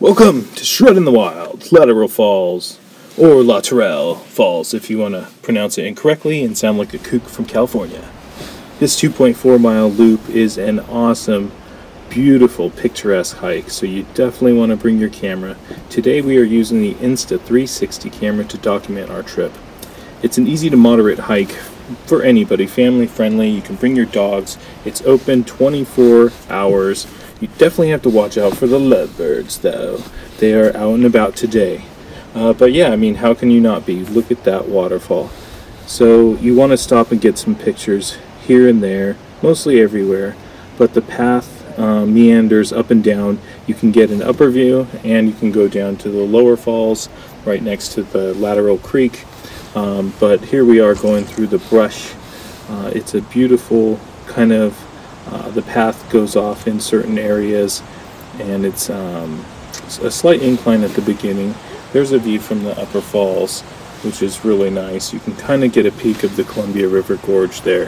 Welcome to Shred in the Wild, Latourell Falls, or Latourell Falls if you want to pronounce it incorrectly and sound like a kook from California. This 2.4 mile loop is an awesome, beautiful, picturesque hike, so you definitely want to bring your camera. Today we are using the Insta360 camera to document our trip. It's an easy to moderate hike for anybody, family friendly. You can bring your dogs. It's open 24 hours. You definitely have to watch out for the lovebirds, though. They are out and about today. But yeah, I mean, how can you not be? Look at that waterfall. So you want to stop and get some pictures here and there, mostly everywhere. But the path meanders up and down. You can get an upper view, and you can go down to the lower falls right next to the Latourell Creek. But here we are going through the brush. It's a beautiful kind of the path goes off in certain areas, and it's a slight incline at the beginning. There's a view from the upper falls, which is really nice. You can kind of get a peek of the Columbia River Gorge there.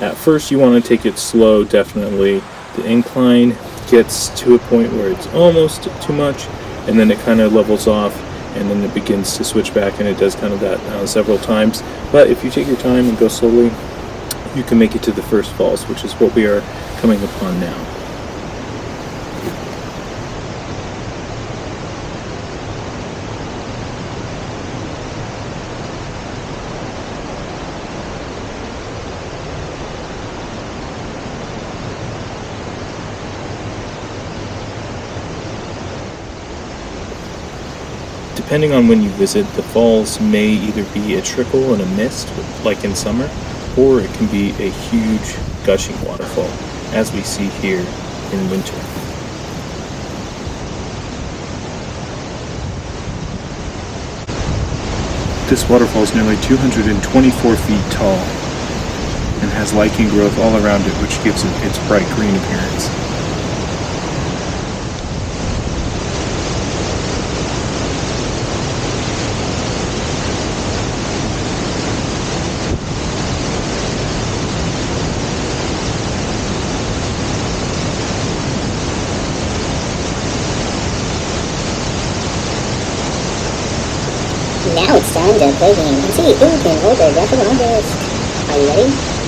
At first you want to take it slow, definitely. The incline gets to a point where it's almost too much, and then it kind of levels off, and then it begins to switch back, and it does kind of that several times. But if you take your time and go slowly, you can make it to the first falls, which is what we are coming upon now. Depending on when you visit, the falls may either be a trickle and a mist, like in summer, or it can be a huge gushing waterfall, as we see here in winter. This waterfall is nearly 224 feet tall and has lichen growth all around it, which gives it its bright green appearance. Now it's time to play game and see who can hold their breath the longest. Are you ready?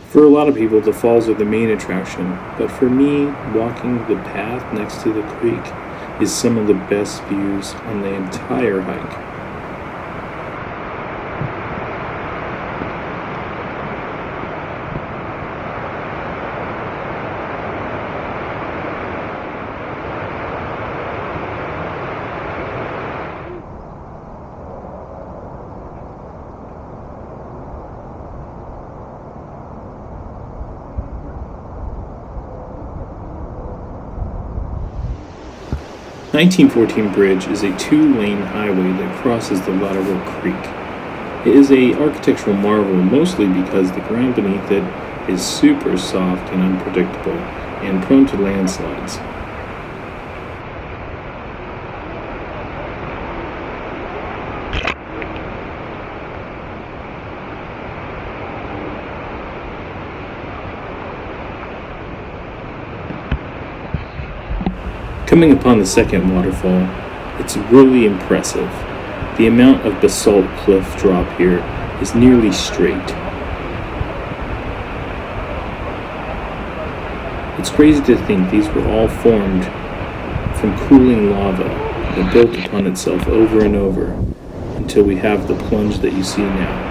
For a lot of people, the falls are the main attraction, but for me, walking the path next to the creek is some of the best views on the entire hike. The 1914 Bridge is a two-lane highway that crosses the Latourell Creek. It is an architectural marvel mostly because the ground beneath it is super soft and unpredictable and prone to landslides. Coming upon the second waterfall, it's really impressive. The amount of basalt cliff drop here is nearly straight. It's crazy to think these were all formed from cooling lava that built upon itself over and over until we have the plunge that you see now.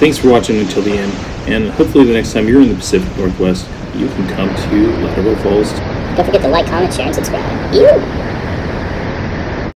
Thanks for watching until the end, and hopefully the next time you're in the Pacific Northwest, you can come to Latourell Falls. Don't forget to like, comment, share, and subscribe. Ew!